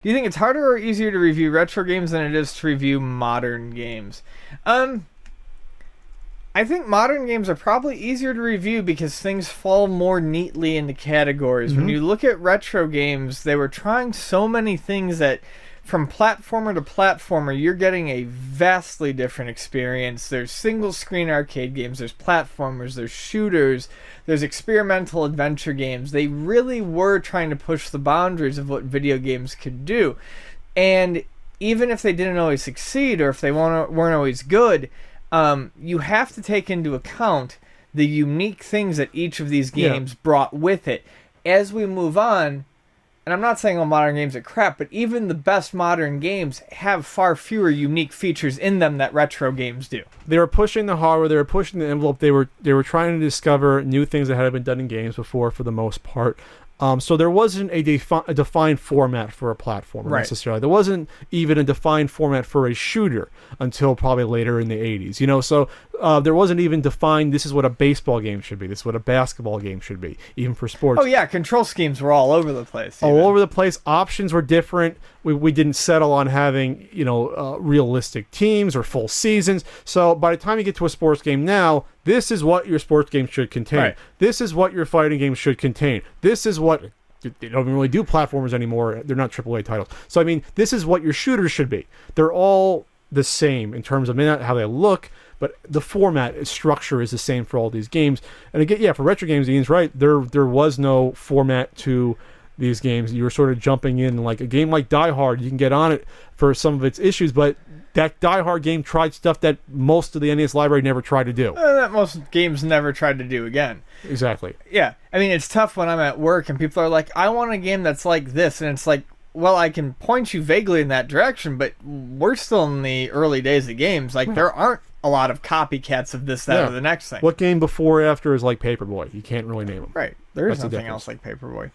Do you think it's harder or easier to review retro games than it is to review modern games? I think modern games are probably easier to review because things fall more neatly into categories. When you look at retro games, they were trying so many things that from platformer to platformer, you're getting a vastly different experience. There's single screen arcade games, there's platformers, there's shooters, there's experimental adventure games. They really were trying to push the boundaries of what video games could do. And even if they didn't always succeed or if they weren't always good, you have to take into account the unique things that each of these games brought with it. As we move on, and I'm not saying all modern games are crap, but even the best modern games have far fewer unique features in them that retro games do. They were pushing the hardware, they were pushing the envelope, they were trying to discover new things that hadn't been done in games before for the most part. So there wasn't a defined format for a platformer necessarily. There wasn't even a defined format for a shooter until probably later in the 80s. So there wasn't even defined, this is what a baseball game should be, this is what a basketball game should be, even for sports. Oh yeah, control schemes were all over the place. All over the place. Options were different. We didn't settle on having, realistic teams or full seasons. So by the time you get to a sports game now, this is what your sports game should contain. Right. This is what your fighting game should contain. This is what... They don't really do platformers anymore. They're not AAA titles. So, this is what your shooters should be. They're all the same in terms of not how they look, but the format structure is the same for all these games. And again, for retro games, Ian's right. There was no format to these games. You were sort of jumping in, like a game like Die Hard. You can get on it for some of its issues, but that Die Hard game tried stuff that most of the NES library never tried to do. That most games never tried to do again. Exactly. Yeah. It's tough when I'm at work and people are like, I want a game that's like this. And it's like, well, I can point you vaguely in that direction, but we're still in the early days of games. There aren't a lot of copycats of this, that, or the next thing. What game before or after is like Paperboy? You can't really name them. Right. There is nothing else like Paperboy.